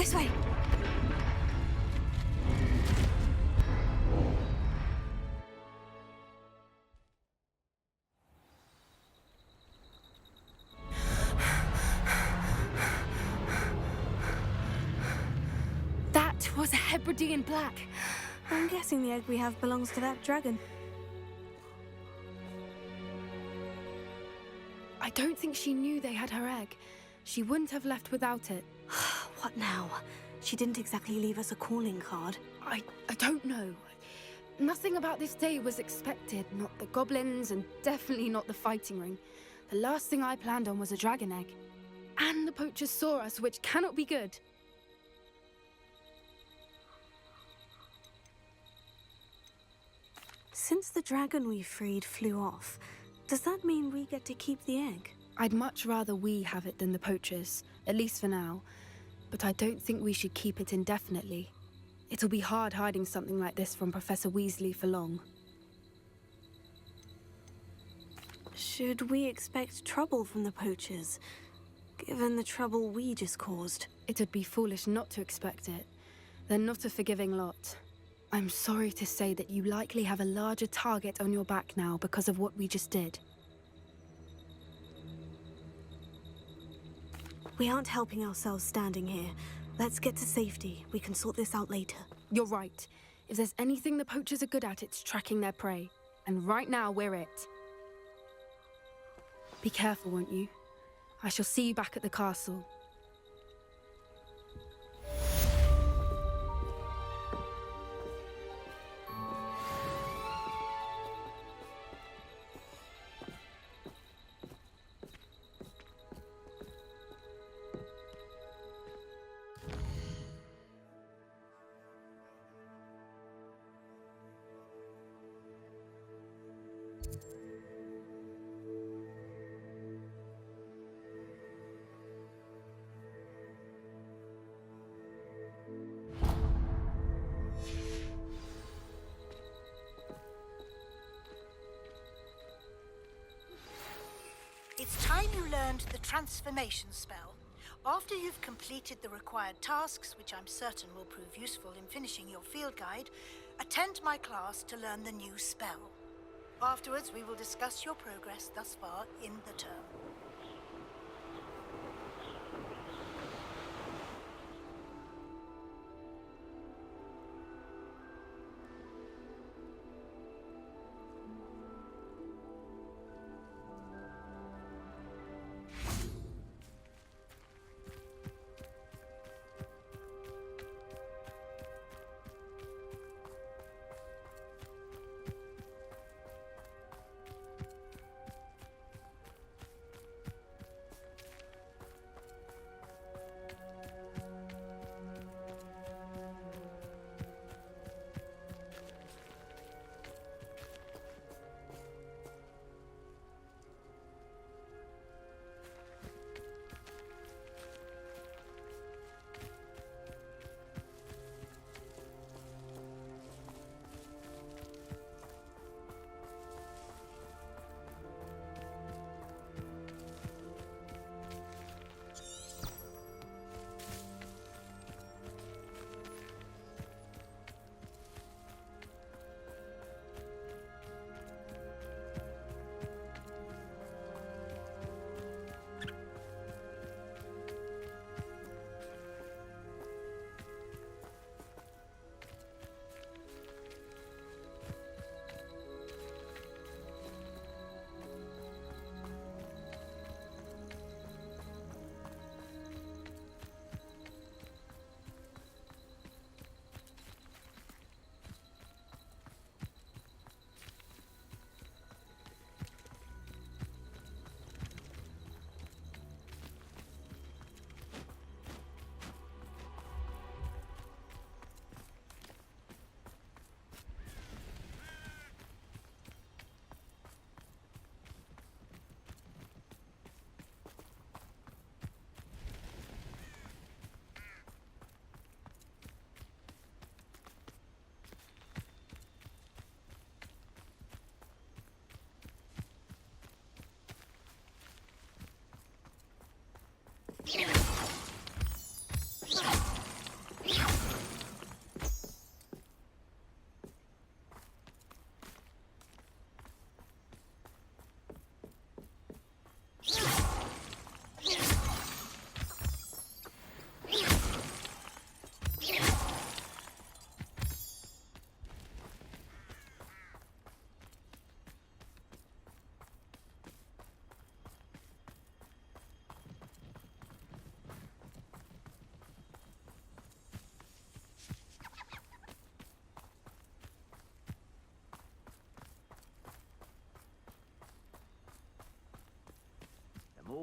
This way! That was a Hebridean black. I'm guessing the egg we have belongs to that dragon. I don't think she knew they had her egg. She wouldn't have left without it. What now? She didn't exactly leave us a calling card. I don't know. Nothing about this day was expected. Not the goblins, and definitely not the fighting ring. The last thing I planned on was a dragon egg. And the poachers saw us, which cannot be good. Since the dragon we freed flew off, does that mean we get to keep the egg? I'd much rather we have it than the poachers, at least for now. But I don't think we should keep it indefinitely. It'll be hard hiding something like this from Professor Weasley for long. Should we expect trouble from the poachers, given the trouble we just caused? It'd be foolish not to expect it. They're not a forgiving lot. I'm sorry to say that you likely have a larger target on your back now because of what we just did. We aren't helping ourselves standing here. Let's get to safety. We can sort this out later. You're right. If there's anything the poachers are good at, it's tracking their prey. And right now, we're it. Be careful, won't you? I shall see you back at the castle. It's time you learned the transformation spell. After you've completed the required tasks, which I'm certain will prove useful in finishing your field guide, attend my class to learn the new spell. Afterwards, we will discuss your progress thus far in the term.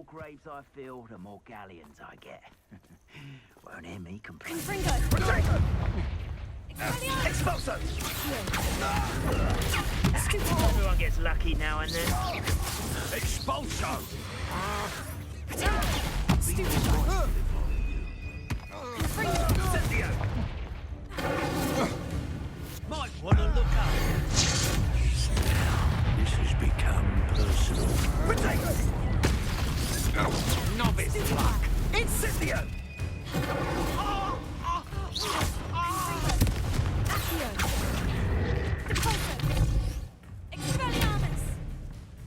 more graves I fill, the more galleons I get. Won't hear me complain. Confringo! Expulso! Everyone gets lucky now and then. Expulso! Incendio! Might want to look up. This has become personal. Potato! Novice luck! Incendio!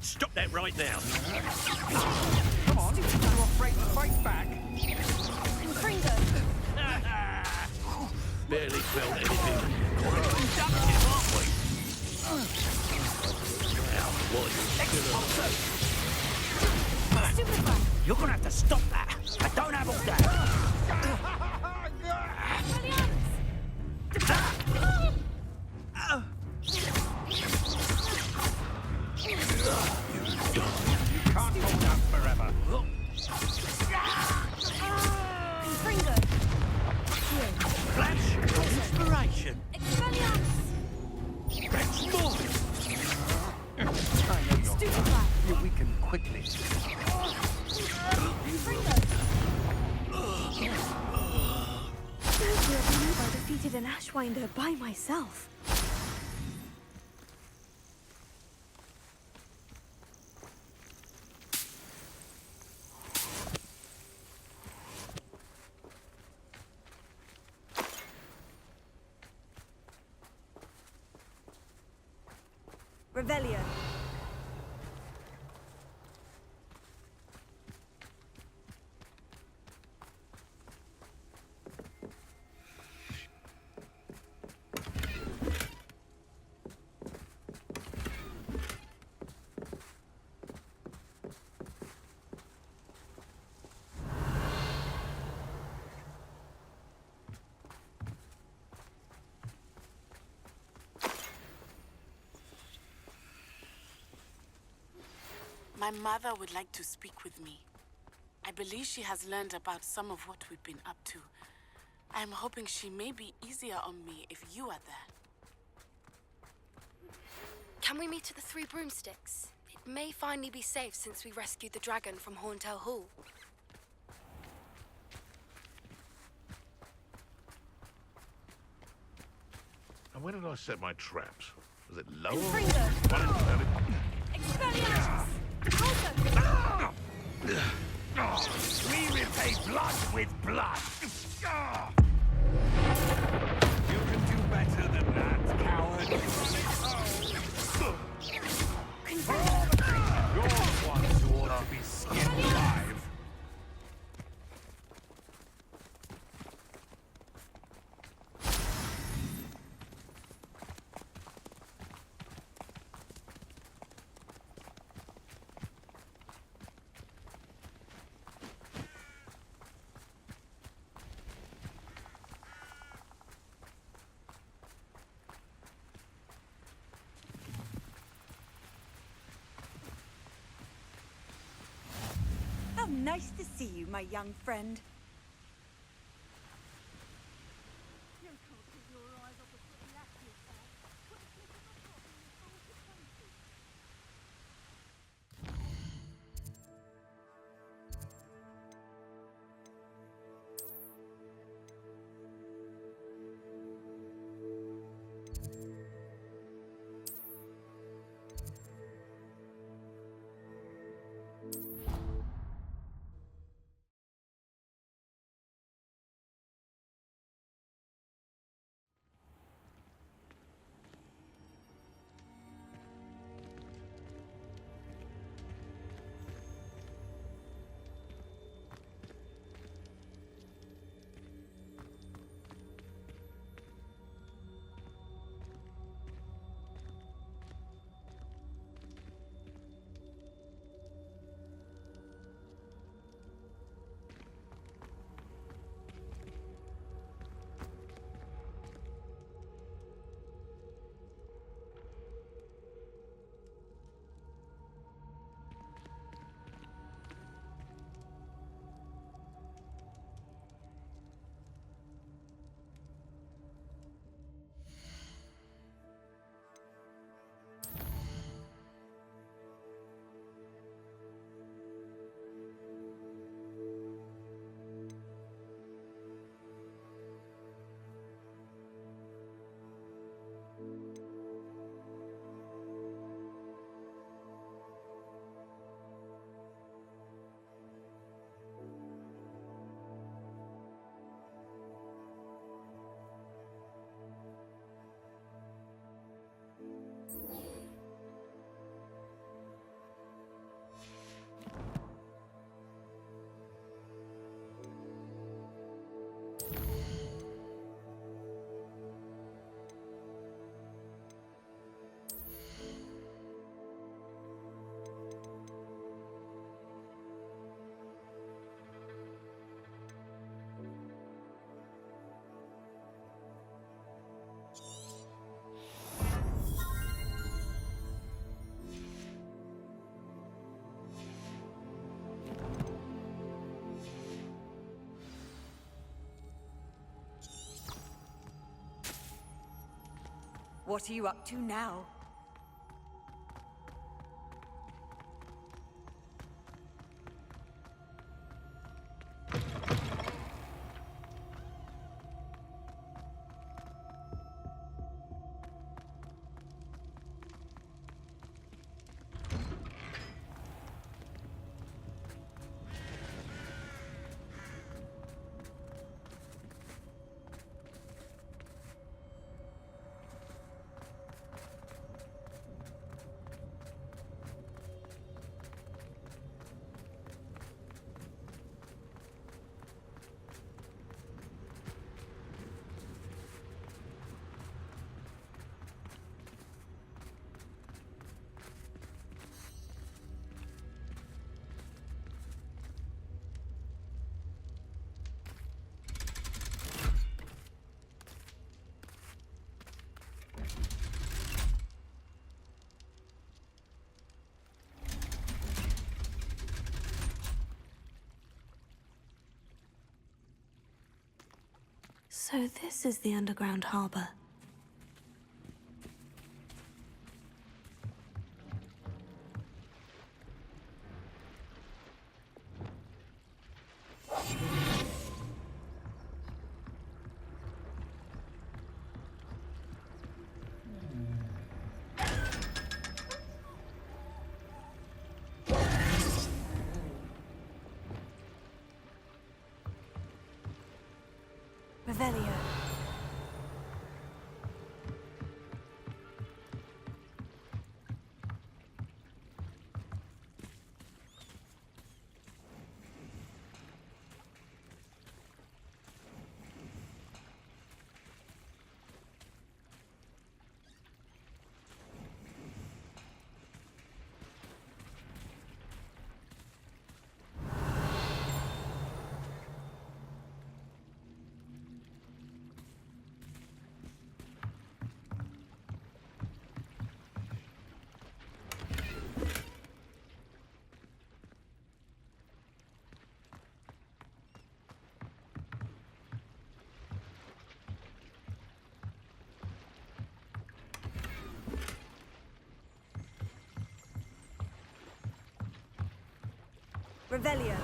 Stop that right now! Come on, you're afraid to fight back? Barely felt anything. Quite productive, aren't we? Now, what are you still You're gonna have to stop that! I don't have all that! You can't hold out forever. Flash of inspiration. That's more. I know you're weaken quickly. I believe I defeated an Ashwinder by myself. Revelio. My mother would like to speak with me. I believe she has learned about some of what we've been up to. I'm hoping she may be easier on me if you are there. Can we meet at the Three Broomsticks? It may finally be safe since we rescued the dragon from Horntail Hall. And where did I set my traps? Was it lower? Confringo! Expelliarmus! We repay blood with blood! You can do better than that, coward. You're the ones who ought to be skinned alive. How nice to see you, my young friend. What are you up to now? So this is the underground harbor. Revelio. Revelio.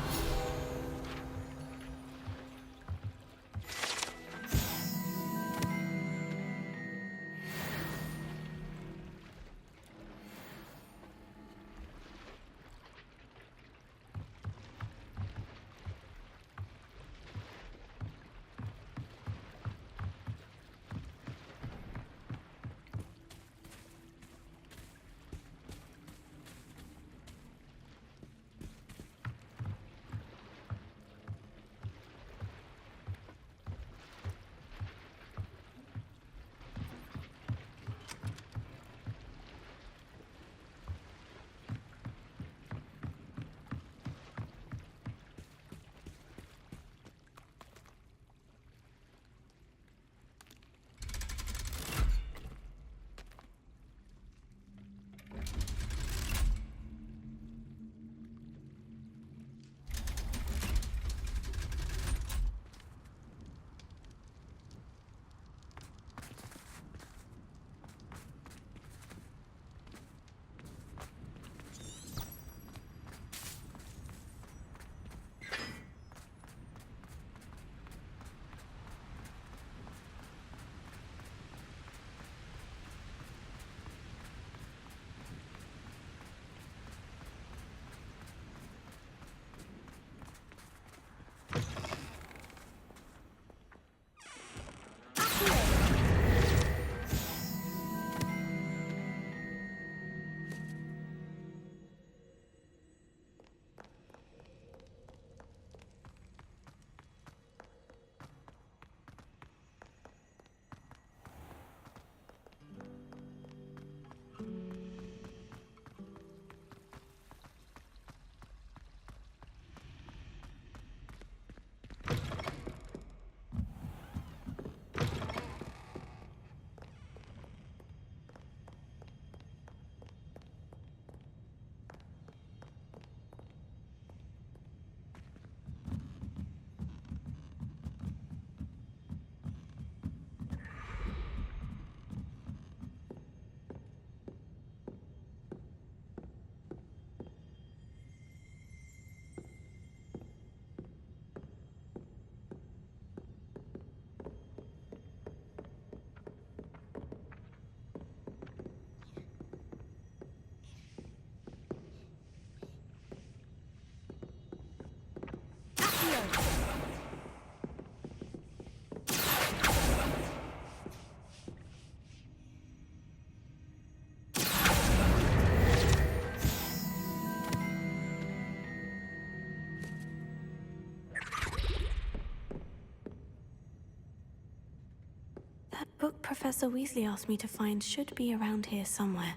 book Professor Weasley asked me to find should be around here somewhere.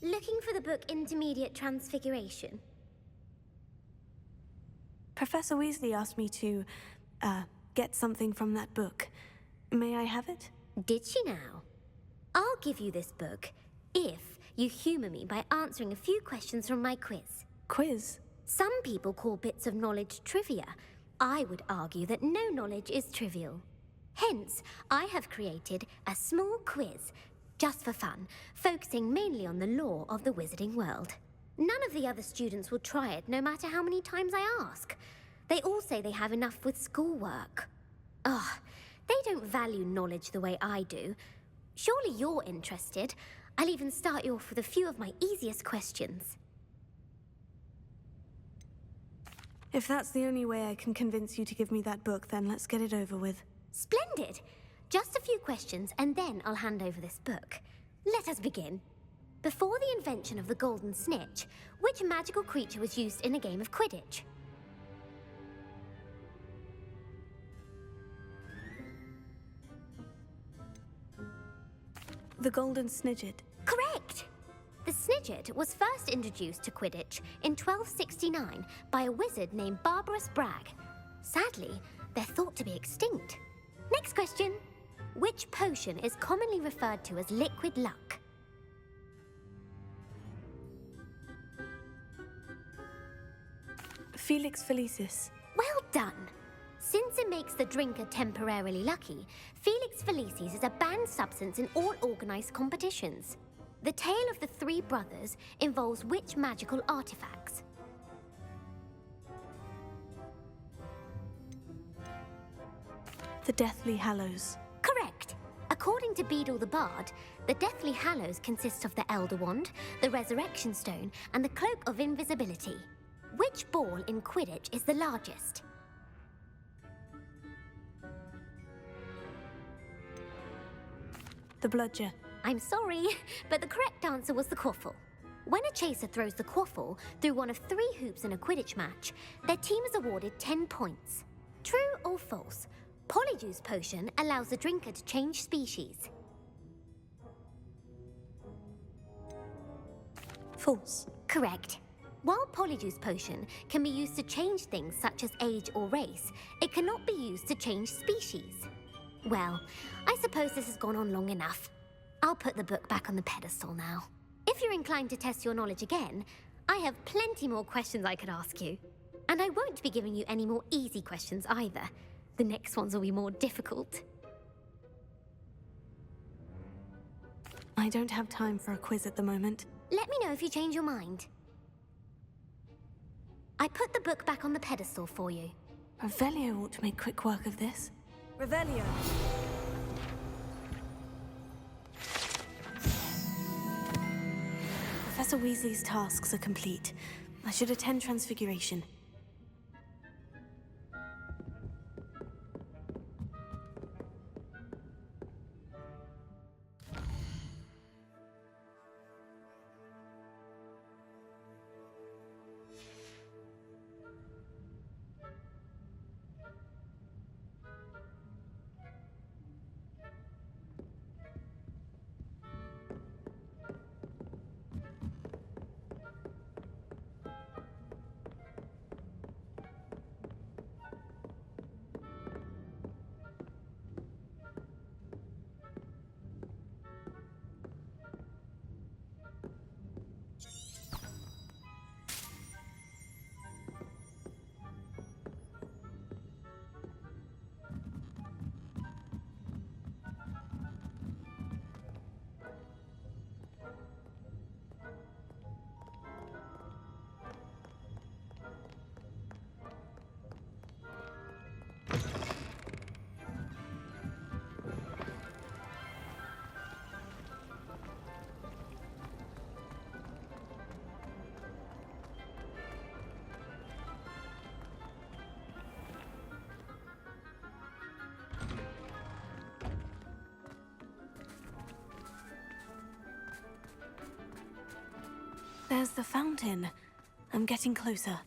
Looking for the book Intermediate Transfiguration? Professor Weasley asked me to, get something from that book. May I have it? Did she now? I'll give you this book if you humor me by answering a few questions from my quiz. Quiz? Some people call bits of knowledge trivia. I would argue that no knowledge is trivial. Hence, I have created a small quiz, just for fun, focusing mainly on the lore of the wizarding world. None of the other students will try it, no matter how many times I ask. They all say they have enough with schoolwork. Ugh, they don't value knowledge the way I do. Surely you're interested. I'll even start you off with a few of my easiest questions. If that's the only way I can convince you to give me that book, then let's get it over with. Splendid! Just a few questions, and then I'll hand over this book. Let us begin. Before the invention of the golden snitch, which magical creature was used in a game of Quidditch? The golden snidget. Correct! The snidget was first introduced to Quidditch in 1269 by a wizard named Barbarous Bragg. Sadly, they're thought to be extinct. Next question. Which potion is commonly referred to as liquid luck? Felix Felicis. Well done! Since it makes the drinker temporarily lucky, Felix Felicis is a banned substance in all organized competitions. The tale of the three brothers involves which magical artifacts? The Deathly Hallows. Correct. According to Beedle the Bard, the Deathly Hallows consists of the Elder Wand, the Resurrection Stone, and the Cloak of Invisibility. Which ball in Quidditch is the largest? The Bludger. I'm sorry, but the correct answer was the quaffle. When a chaser throws the quaffle through one of 3 hoops in a Quidditch match, their team is awarded 10 points. True or false? Polyjuice Potion allows the drinker to change species. False. Correct. While Polyjuice Potion can be used to change things such as age or race, it cannot be used to change species. Well, I suppose this has gone on long enough. I'll put the book back on the pedestal now. If you're inclined to test your knowledge again, I have plenty more questions I could ask you. And I won't be giving you any more easy questions either. The next ones will be more difficult. I don't have time for a quiz at the moment. Let me know if you change your mind. I put the book back on the pedestal for you. Revelio ought to make quick work of this. Revelio. Professor Weasley's tasks are complete. I should attend Transfiguration. There's the fountain. I'm getting closer.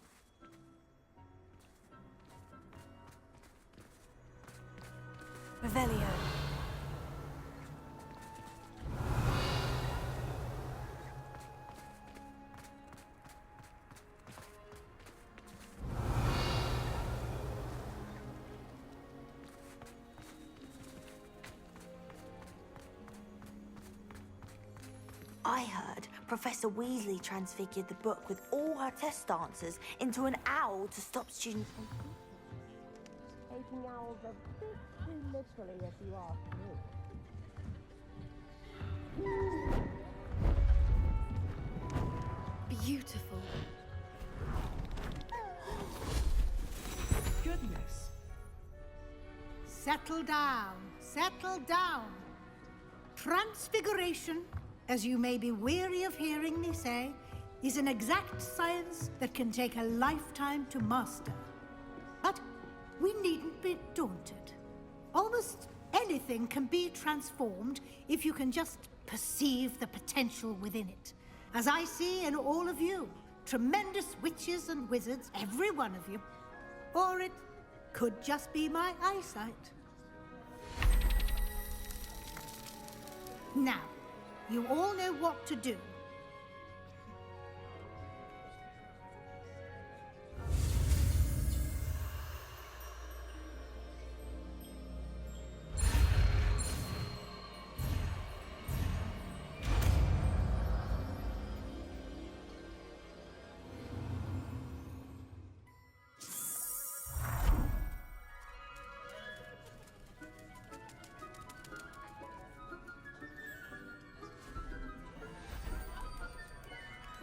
Revelio. I heard Professor Weasley transfigured the book with all her test answers into an owl to stop students from taking owls a bit too literally, if you ask me. Beautiful. Goodness. Settle down. Settle down. Transfiguration, as you may be weary of hearing me say, is an exact science that can take a lifetime to master. But we needn't be daunted. Almost anything can be transformed if you can just perceive the potential within it. As I see in all of you, tremendous witches and wizards, every one of you. Or it could just be my eyesight. Now, you all know what to do.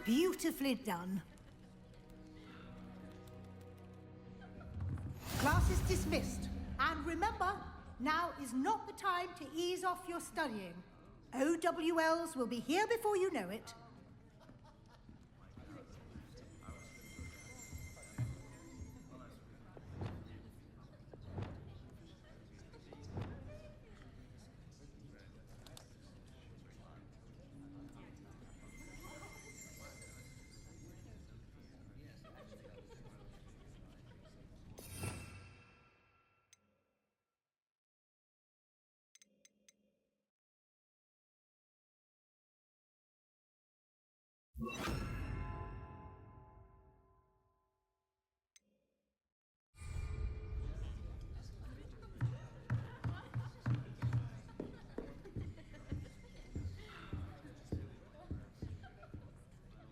Beautifully done. Class is dismissed. And remember, now is not the time to ease off your studying. OWLs will be here before you know it.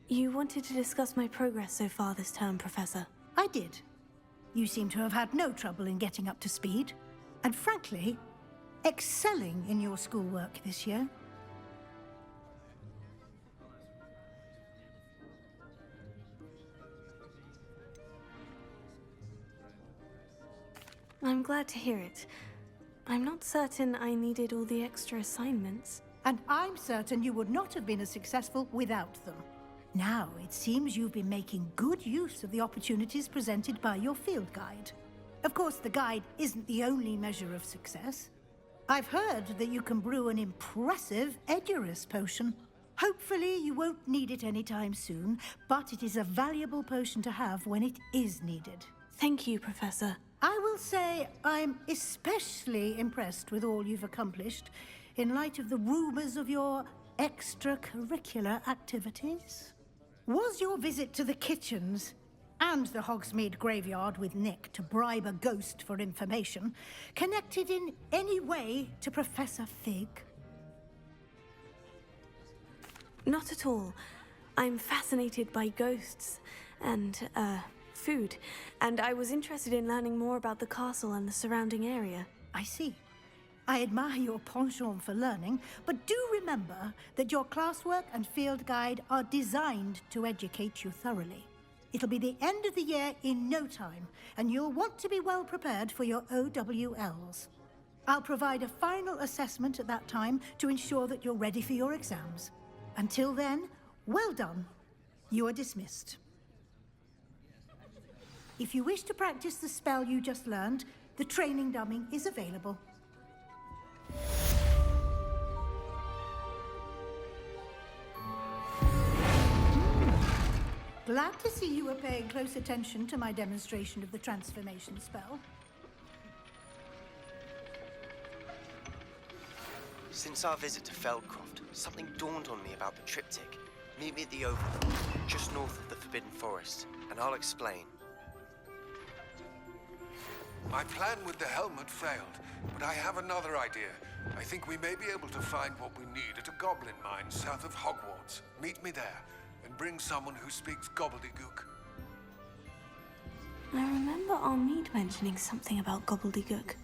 You wanted to discuss my progress so far this term, Professor. I did. You seem to have had no trouble in getting up to speed. And frankly, excelling in your schoolwork this year. I'm glad to hear it. I'm not certain I needed all the extra assignments. And I'm certain you would not have been as successful without them. Now, it seems you've been making good use of the opportunities presented by your field guide. Of course, the guide isn't the only measure of success. I've heard that you can brew an impressive Edurus potion. Hopefully, you won't need it anytime soon, but it is a valuable potion to have when it is needed. Thank you, Professor. I will say I'm especially impressed with all you've accomplished in light of the rumors of your extracurricular activities. Was your visit to the kitchens and the Hogsmeade graveyard with Nick to bribe a ghost for information connected in any way to Professor Fig? Not at all. I'm fascinated by ghosts and, food, and I was interested in learning more about the castle and the surrounding area. I see. I admire your penchant for learning, but do remember that your classwork and field guide are designed to educate you thoroughly. It'll be the end of the year in no time, and you'll want to be well prepared for your OWLs. I'll provide a final assessment at that time to ensure that you're ready for your exams. Until then, well done. You are dismissed. If you wish to practice the spell you just learned, the training dummy is available. Glad to see you are paying close attention to my demonstration of the transformation spell. Since our visit to Feldcroft, something dawned on me about the triptych. Meet me at the Oval, just north of the Forbidden Forest, and I'll explain. My plan with the helmet failed, but I have another idea. I think we may be able to find what we need at a goblin mine south of Hogwarts. Meet me there, and bring someone who speaks gobbledygook. I remember Armide mentioning something about gobbledygook.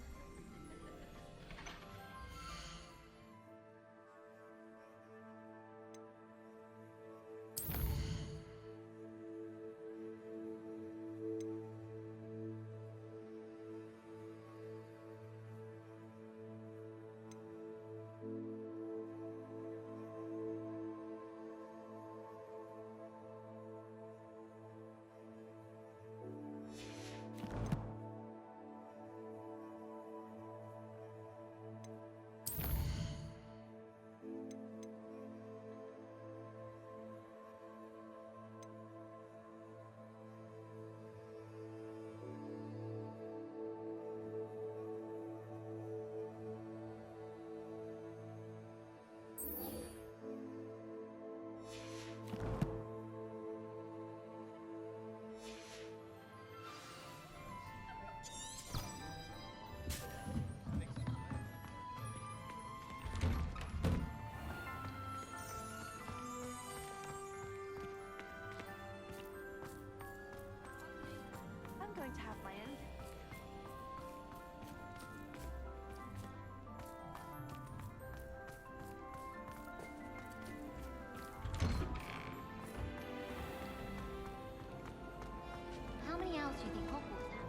I'm going to have my own. How many hours do you think Hogwarts has?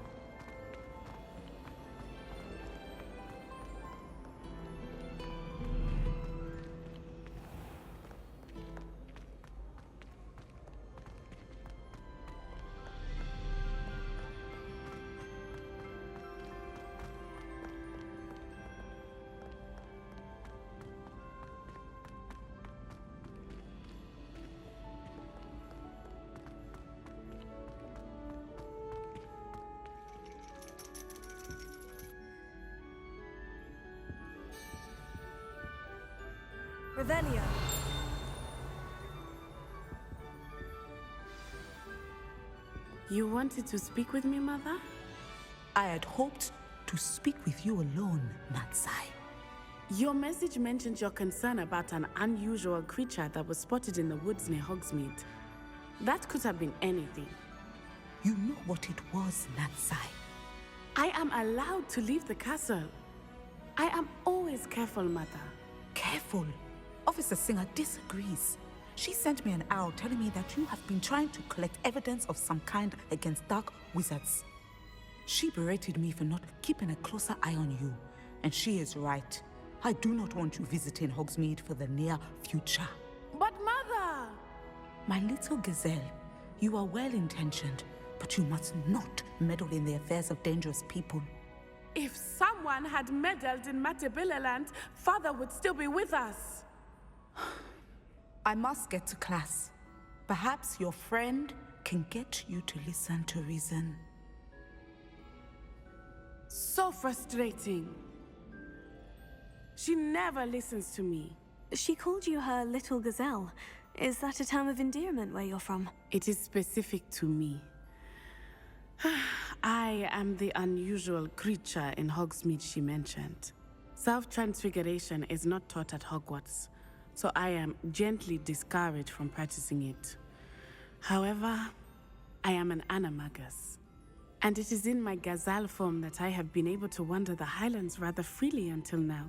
Revelio. You wanted to speak with me, Mother? I had hoped to speak with you alone, Natsai. Your message mentioned your concern about an unusual creature that was spotted in the woods near Hogsmeade. That could have been anything. You know what it was, Natsai. I am allowed to leave the castle. I am always careful, Mother. Careful. Officer Singer disagrees. She sent me an owl telling me that you have been trying to collect evidence of some kind against dark wizards. She berated me for not keeping a closer eye on you, and she is right. I do not want you visiting Hogsmeade for the near future. But Mother! My little gazelle, you are well-intentioned, but you must not meddle in the affairs of dangerous people. If someone had meddled in Matabeleland, Father would still be with us. I must get to class. Perhaps your friend can get you to listen to reason. So frustrating. She never listens to me. She called you her little gazelle. Is that a term of endearment where you're from? It is specific to me. I am the unusual creature in Hogsmeade she mentioned. Self-transfiguration is not taught at Hogwarts, so I am gently discouraged from practicing it. However, I am an animagus, and it is in my gazelle form that I have been able to wander the Highlands rather freely until now,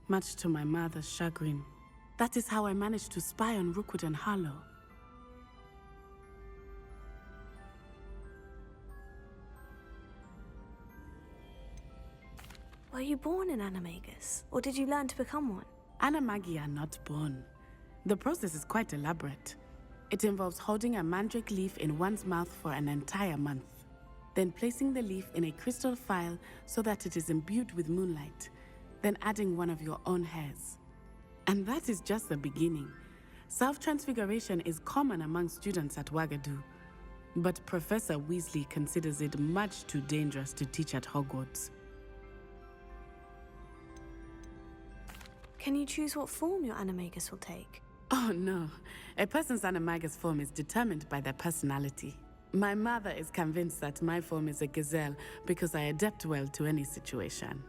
much to my mother's chagrin. That is how I managed to spy on Rookwood and Harlow. Were you born an animagus, or did you learn to become one? Animagi are not born. The process is quite elaborate. It involves holding a mandrake leaf in one's mouth for an entire month, then placing the leaf in a crystal phial so that it is imbued with moonlight, then adding one of your own hairs. And that is just the beginning. Self-transfiguration is common among students at Wagadu, but Professor Weasley considers it much too dangerous to teach at Hogwarts. Can you choose what form your animagus will take? Oh no, a person's animagus form is determined by their personality. My mother is convinced that my form is a gazelle because I adapt well to any situation.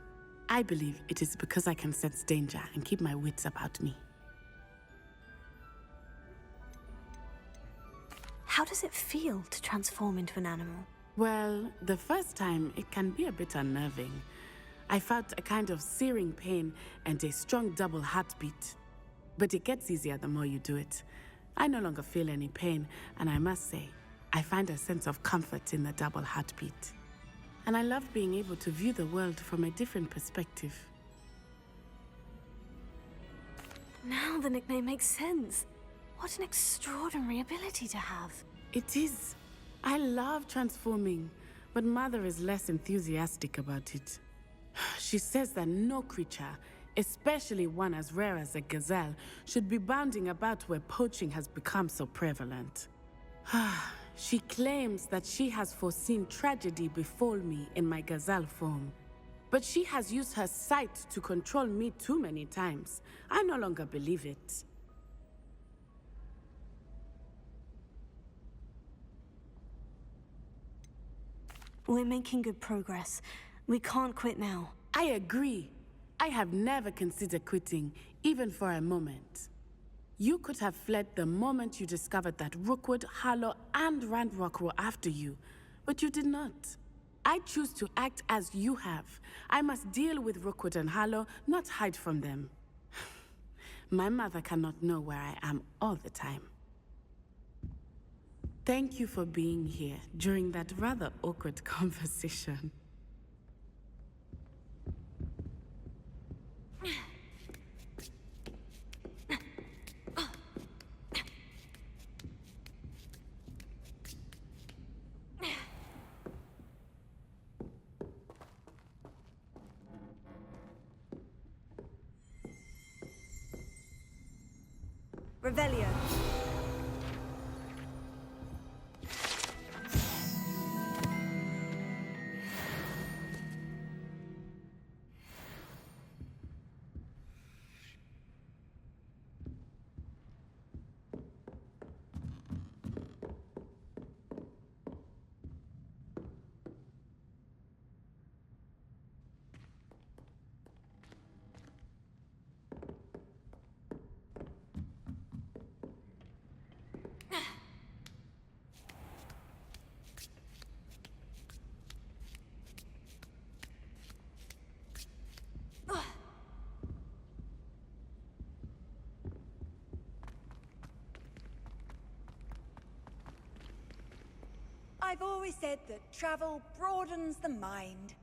I believe it is because I can sense danger and keep my wits about me. How does it feel to transform into an animal? Well, the first time it can be a bit unnerving. I felt a kind of searing pain and a strong double heartbeat. But it gets easier the more you do it. I no longer feel any pain, and I must say, I find a sense of comfort in the double heartbeat. And I love being able to view the world from a different perspective. Now the nickname makes sense. What an extraordinary ability to have. It is. I love transforming, but Mother is less enthusiastic about it. She says that no creature, especially one as rare as a gazelle, should be bounding about where poaching has become so prevalent. She claims that she has foreseen tragedy befall me in my gazelle form. But she has used her sight to control me too many times. I no longer believe it. We're making good progress. We can't quit now. I agree. I have never considered quitting, even for a moment. You could have fled the moment you discovered that Rookwood, Harlow, and Randrock were after you, but you did not. I choose to act as you have. I must deal with Rookwood and Harlow, not hide from them. My mother cannot know where I am all the time. Thank you for being here during that rather awkward conversation. Revelio. I've always said that travel broadens the mind.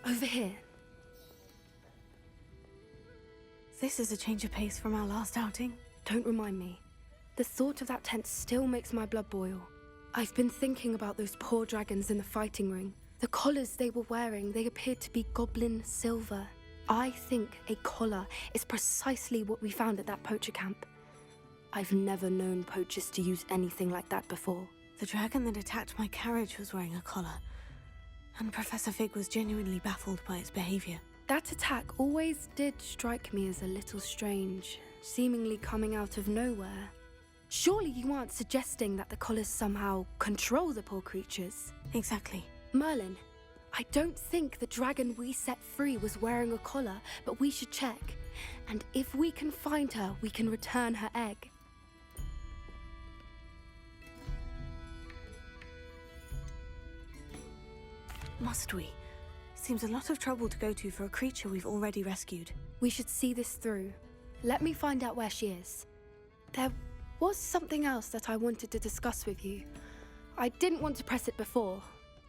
Over here. This is a change of pace from our last outing. Don't remind me. The thought of that tent still makes my blood boil. I've been thinking about those poor dragons in the fighting ring. The collars they were wearing, they appeared to be goblin silver. I think a collar is precisely what we found at that poacher camp. I've never known poachers to use anything like that before. The dragon that attacked my carriage was wearing a collar. And Professor Fig was genuinely baffled by its behavior. That attack always did strike me as a little strange, seemingly coming out of nowhere. Surely you aren't suggesting that the collars somehow control the poor creatures? Exactly. Merlin, I don't think the dragon we set free was wearing a collar, but we should check. And if we can find her, we can return her egg. Must we? Seems a lot of trouble to go to for a creature we've already rescued. We should see this through. Let me find out where she is. There was something else that I wanted to discuss with you. I didn't want to press it before.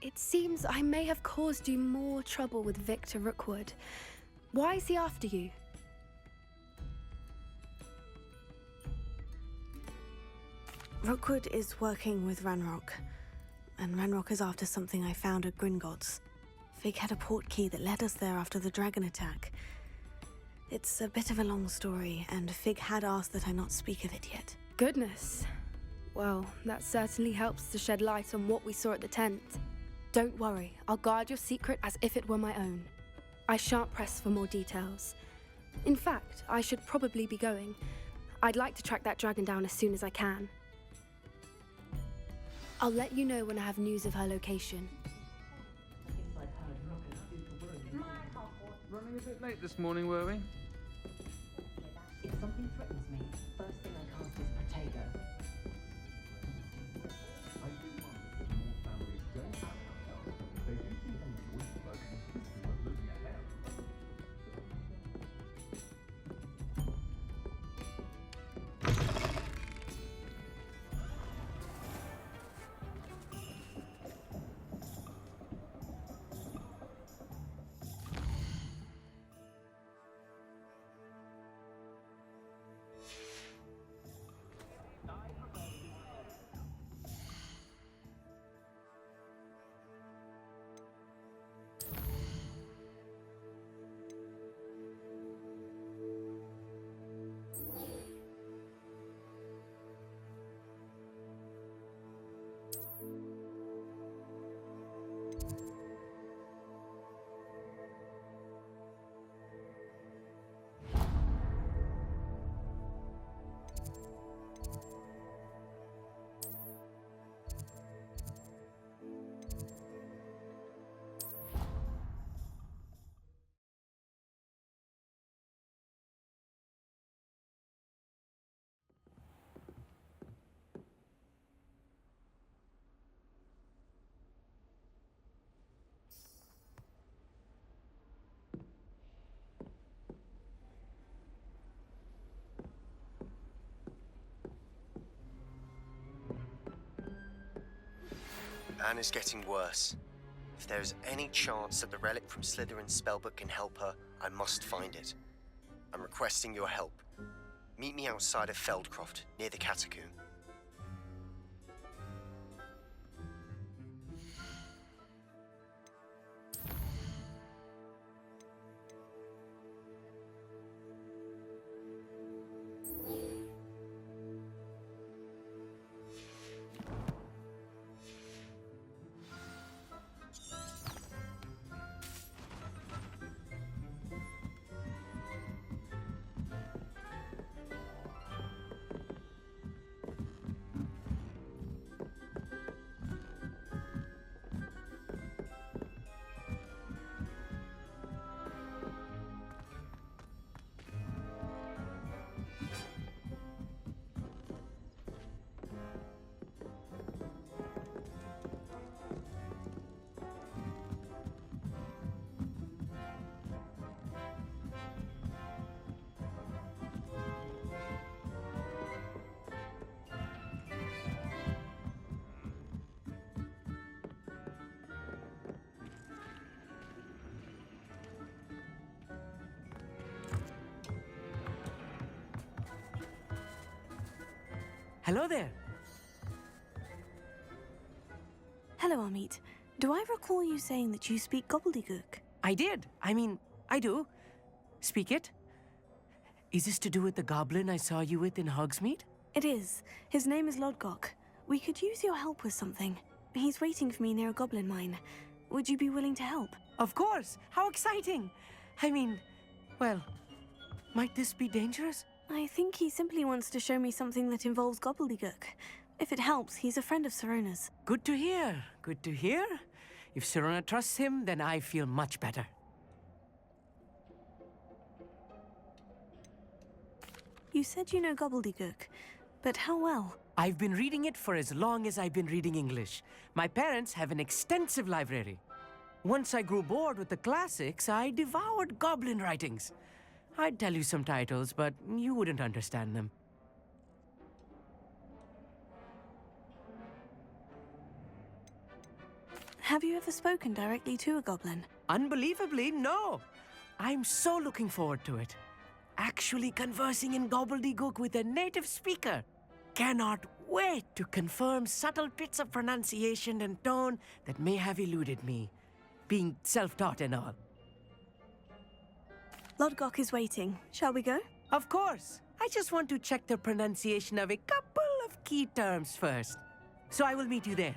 It seems I may have caused you more trouble with Victor Rookwood. Why is he after you? Rookwood is working with Ranrock, and Ranrock is after something I found at Gringotts. Fig had a port key that led us there after the dragon attack. It's a bit of a long story, and Fig had asked that I not speak of it yet. Goodness. Well, that certainly helps to shed light on what we saw at the tent. Don't worry, I'll guard your secret as if it were my own. I shan't press for more details. In fact, I should probably be going. I'd like to track that dragon down as soon as I can. I'll let you know when I have news of her location. Running a bit late this morning, were we? If something threatens me, first thing I cast is potato. I do wonder if more families don't have hotels. They do seem to enjoy the work consistent with losing a hair. Anna's getting worse. If there is any chance that the relic from Slytherin's spellbook can help her, I must find it. I'm requesting your help. Meet me outside of Feldcroft, near the Catacomb. Hello there. Hello, Amit. Do I recall you saying that you speak gobbledygook? I did. I do. Speak it. Is this to do with the goblin I saw you with in Hogsmeade? It is. His name is Lodgok. We could use your help with something. He's waiting for me near a goblin mine. Would you be willing to help? Of course! How exciting! I mean, well, might this be dangerous? I think he simply wants to show me something that involves gobbledygook. If it helps, he's a friend of Sirona's. Good to hear. Good to hear. If Sirona trusts him, then I feel much better. You said you know gobbledygook, but how well? I've been reading it for as long as I've been reading English. My parents have an extensive library. Once I grew bored with the classics, I devoured goblin writings. I'd tell you some titles, but you wouldn't understand them. Have you ever spoken directly to a goblin? Unbelievably, no. I'm so looking forward to it. Actually conversing in gobbledygook with a native speaker. Cannot wait to confirm subtle bits of pronunciation and tone that may have eluded me, being self-taught and all. Lodgok is waiting. Shall we go? Of course. I just want to check the pronunciation of a couple of key terms first. So I will meet you there.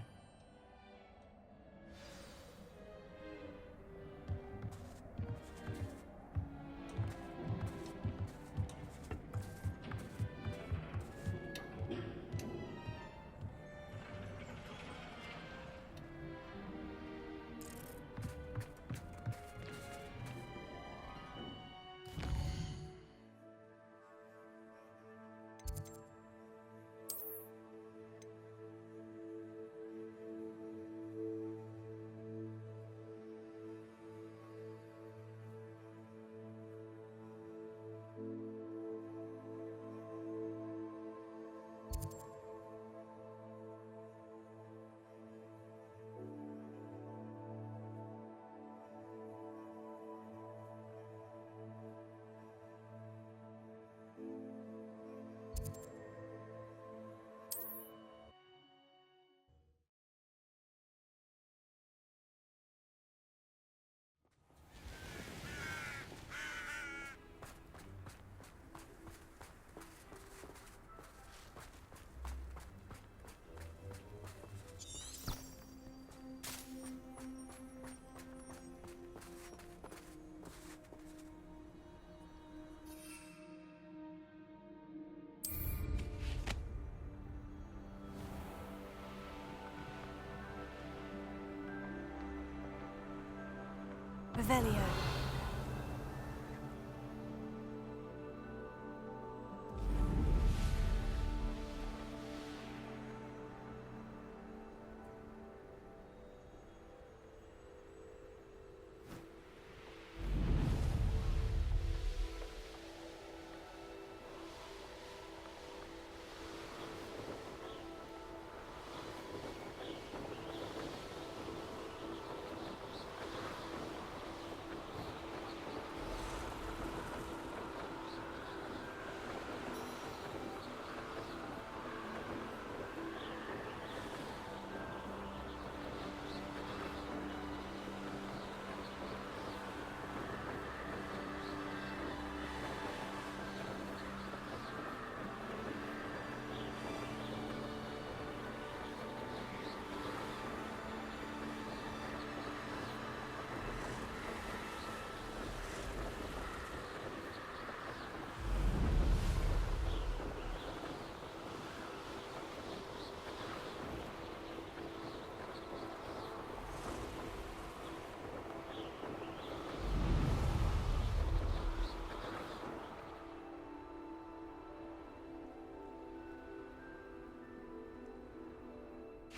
Revelio.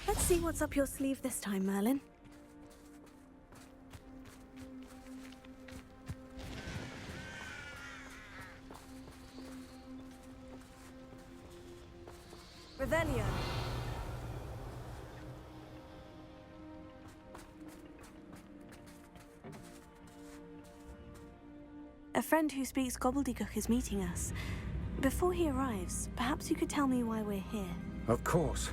Let's see what's up your sleeve this time, Merlin. Revelio. A friend who speaks gobbledygook is meeting us. Before he arrives, perhaps you could tell me why we're here. Of course.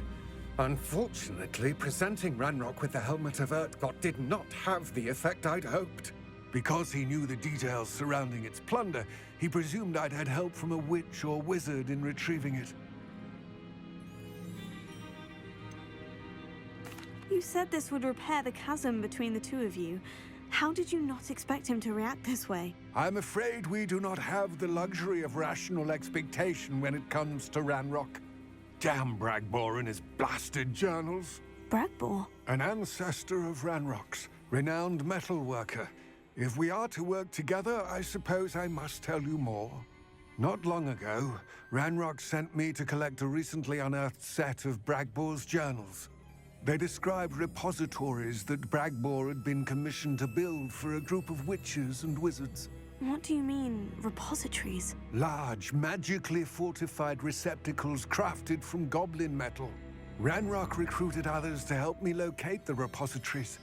Unfortunately, presenting Ranrock with the Helmet of Urtkot did not have the effect I'd hoped. Because he knew the details surrounding its plunder, he presumed I'd had help from a witch or wizard in retrieving it. You said this would repair the chasm between the two of you. How did you not expect him to react this way? I'm afraid we do not have the luxury of rational expectation when it comes to Ranrock. Damn Bragbor and his blasted journals. Bragbor? An ancestor of Ranrock's, renowned metal worker. If we are to work together, I suppose I must tell you more. Not long ago, Ranrock sent me to collect a recently unearthed set of Bragbor's journals. They described repositories that Bragbor had been commissioned to build for a group of witches and wizards. What do you mean, repositories? Large, magically fortified receptacles crafted from goblin metal. Ranrock recruited others to help me locate the repositories.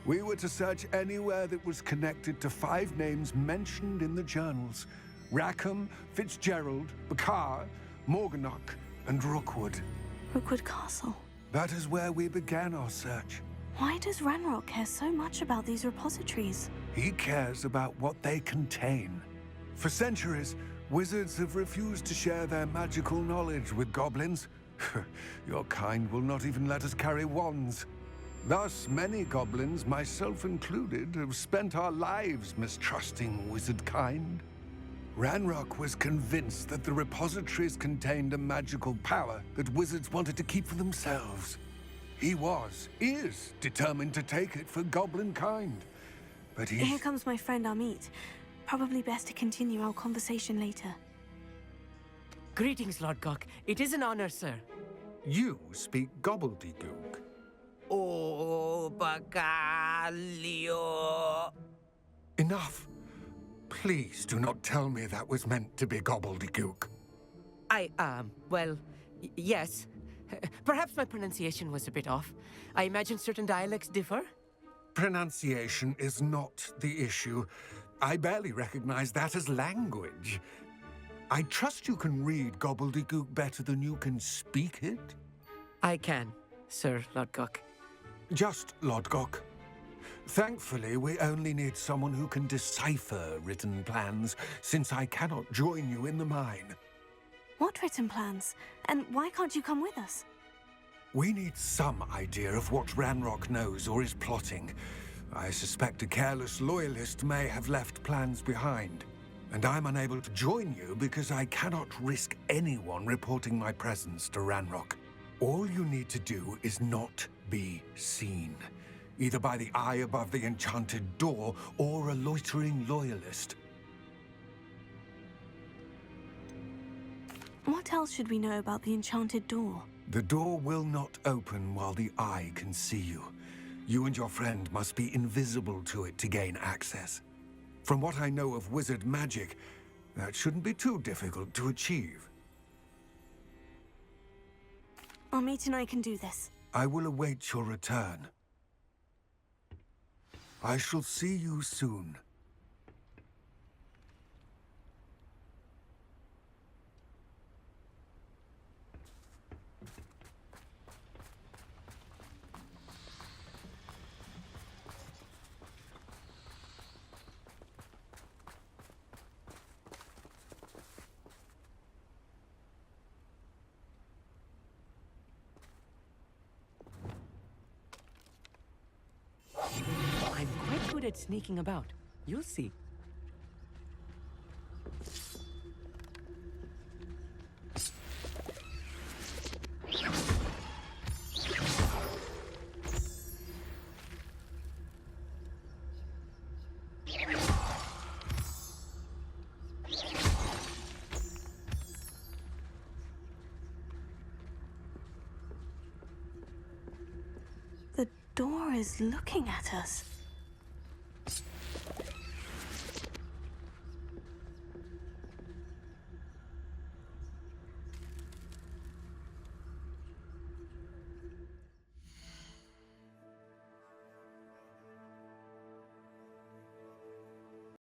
We were to search anywhere that was connected to 5 names mentioned in the journals: Rackham, Fitzgerald, Bakar, Morganach, and Rookwood. Rookwood Castle. That is where we began our search. Why does Ranrock care so much about these repositories? He cares about what they contain. For centuries, wizards have refused to share their magical knowledge with goblins. Your kind will not even let us carry wands. Thus, many goblins, myself included, have spent our lives mistrusting wizard kind. Ranrock was convinced that the repositories contained a magical power that wizards wanted to keep for themselves. He is determined to take it for goblin kind. But Here comes my friend Amit. Probably best to continue our conversation later. Greetings, Lord Gok. It is an honor, sir. You speak gobbledygook. Oh, Bagalio. Enough. Please do not tell me that was meant to be gobbledygook. Yes. Perhaps my pronunciation was a bit off. I imagine certain dialects differ. Pronunciation is not the issue. I barely recognize that as language. I trust you can read gobbledygook better than you can speak it? I can, Sir Lodgok. Just Lodgok. Thankfully, we only need someone who can decipher written plans, since I cannot join you in the mine. What written plans? And why can't you come with us? We need some idea of what Ranrock knows or is plotting. I suspect a careless loyalist may have left plans behind. And I'm unable to join you because I cannot risk anyone reporting my presence to Ranrock. All you need to do is not be seen, either by the eye above the enchanted door or a loitering loyalist. What else should we know about the enchanted door? The door will not open while the eye can see you. You and your friend must be invisible to it to gain access. From what I know of wizard magic, that shouldn't be too difficult to achieve. Amit and I can do this. I will await your return. I shall see you soon. I'm quite good at sneaking about. You'll see. The door is looking at us.